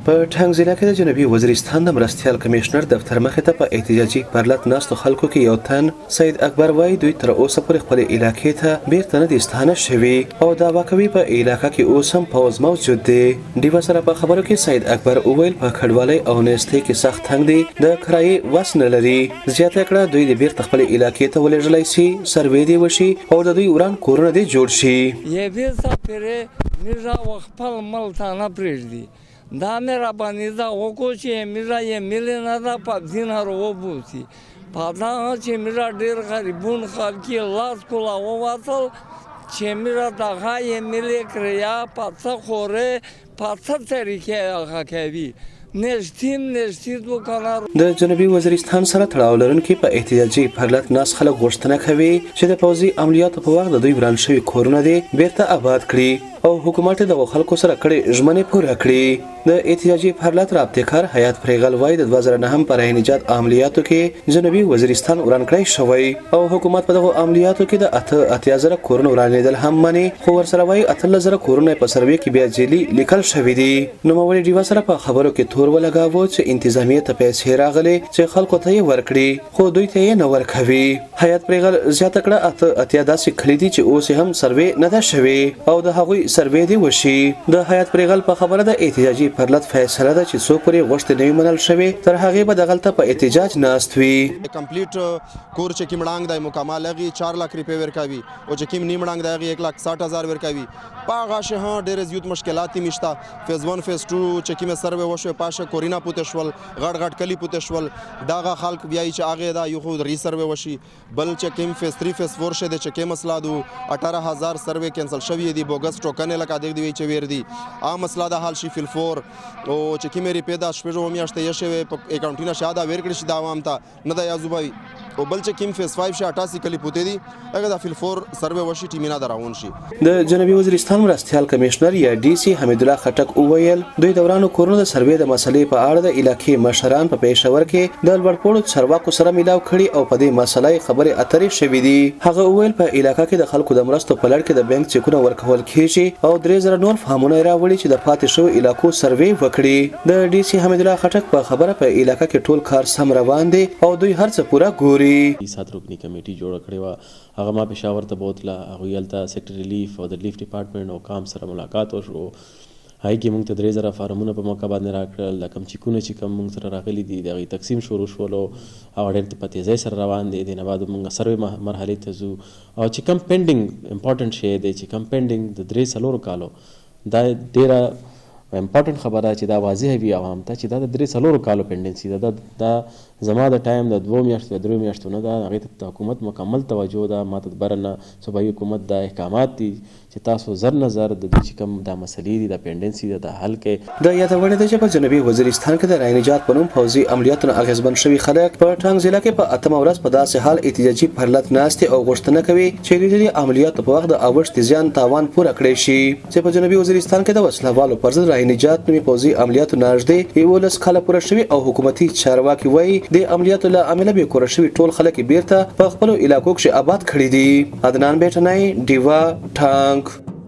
په ټانګ ضلع کې د جنوبي وزیرستان د مرستیال کمشنر دفتر مخې ته په احتجاجي پرلط ناستو خلکو کې یو تن سید اکبر وایي دوی تر اوسه پورې خپلې علاقې ته بیرته نه دي ستانه شوي او دعوا کوي په علاقه کې اوس هم پوځ موجود دی. ډیوه سره په خبرو کې سید اکبر وویل په کډوالۍ او نیستۍ کې سخت تنګ دي، د کرایې وس نه لري. زیاته کړه دوی د بیرته خپلې علاقې ته ولېږلی سي، سروې دې وشي او د دوی وران کورونه دې جوړ شي. یوې څپېړې میرا خپل ملک ته نه پرېږدي. دا مهرباني ده وکړو چې میرا یې ملي نه ده په دینار وبوسي. په دغه چې میرا ډېر غریبون خلک یې لاس کوله ووتل چې میرا دغه یې ملي کړیا په څه خورې په څه طریقې هغه کوي. د جنوبي وزیرستان سره تړاو لرونکي په احتجاجي پرلط ناست خلک غوښتنه کوي چې د پوځي عملیاتو په وخت د دوی وران شوي کورونه دې بیرته آباد کړي او حکومت د خلکو سره کړي ژمنې پوره کړي. د احتجاجي پرلط رابطه‌کار حیات پریغل وایي د 2009 په رای نجات عملیاتو کې جنوبي وزیرستان وران کړی شوی او حکومت په دغه عملیاتو کې د 8000 کورونه ورانېدل هم مني، خو ورسره وایي 18000 کورونه په سروې کې بیا جعلي لیکل شوي دي. نوموړي ډیوه سره په خبرو کې تور ولګاوه چې انتظامیه ته پیسې راغلي چې خلکو ته یې ورکړي خو دوی ته یې نه ورکوي. حیات پریغل زیاته کړه اتیا داسې کلي دي چې اوس هم سروې نه ده شوې او د هغوی سروې دی وشي. د حیات پریغل په خبره د احتجاجي پرلط فیصله ده چې څو پورې غوښتنې نه وي منل شوې تر هغې به دغلته په احتجاج ناست وي. کمپلیټ کور چې کوم ړنګ دی مکمل هغې 4 لک روپۍ ورکوي او چې کوم نیم ړنګ دی هغې 1,60,000 ورکوي. په هغه شی هم ډېرې زیات مشکلات هم شته. فیز 1 فیز 2 چې کومې سروې وشوې پاشه کورونه پوتې شول، غټ غټ کلي پوتې شول. دغه خلک بیا چې هغې دا یو خو ری سروې وشي، بل چې کوم فیز 3 فیز 4 شی دی چې کوم مسله دو 18,000 سروې کینسل شوي دي، بوګس ټوکنې لکه دغه دی چې ویر دي. عام مسله دا حل شي فیل 4 او چې کومې ریپې دا شپږو میاشتې یې شوې په اکاونټونه شاده ویر کړي شي دا عوام ته نه دا یازوبوي او بل چې کوم فیز 5 شي 88 کلی پوتې دي هغه د فیل 4 سروې وشي ټیمینه دراون شي. د جنوبي وزیرستان مرستیال کمشنر یا ډي سي حمید الله خټک وویل دوی دورانو کورونو د سروې د مسلې په اړه د علاقې مشران په پېښور کې د لوړپوړو چارواکو سره ملاو کړي او په دې مسلې خبرې اترې شوې دي. هغه وویل په علاقې کې د خلکو د مرستو په لړ کې د بانک چیکونه ورکول کیږي او 3000 نور فهمونه راوړي چې د پاتې شوو علاقو سروې وکړي. د ډي سي حمید الله خټک په خبره په علاقې کې ټول کار سم روان دي او دوی هر څه پوره ګوري. رکنی کمیټي جوړ کړې وه، هغه ما پېښور ته بوتله، هغوی هلته سیکټر ریلیف او د ریلیف ډپارټمنټ او کام سره ملاقات وشو. هغې کې موږ ته 3000 فارمونه په موقع باندې راکړل. د کوم چیکونه چې کوم موږ سره راغلي دي د هغې تقسیم شروع شولو او ډېر په تیزۍ سره روان دی. د نه بعد موږ سروې مرحلې ته ځو او چې کوم پینډینګ امپورټنټ شی دی چې کوم پینډینګ د 3-4 کالو دا ډېره امپورټنټ خبره چې دا واضح وي عوام ته چې دا د 3-4 کالو پینډنسي ده. دا زما د ټایم د 2 میاشتو 3 میاشتو نه ده. هغې ته د حکومت مکمل توجه ده. ما ته د بره نه صوبایي حکومت دا احکامات دي چې تاسو زر نه زر د دوی چې کوم دا مسلې دي د پینډنسي ده د حل کې. د یادونه ده چې په جنوبي وزیرستان کې د رای نجات په نوم پوځي عملیاتونو اغېزمن شوي خلک په ټانګ ضلع کې په 8مه ورځ په داسې حال احتجاجي پرلط ناستې او غوښتنه کوي چې دوی د عملیاتو په وخت د اوښت زیان تاوان پوره کړی شي. چې په جنوبي وزیرستان کې د وسلوالو پر ضد رای نجات نومي پوځي عملیاتو نږدې 11 کاله پوره شوي او حکومتي چارواکي وایي د عملیاتو له امله به کوره شوي ټول خلک بیرته په خپلو علاقو کې آباد کړي دي. عدنان بیټنای، ډیوا، ټانګ.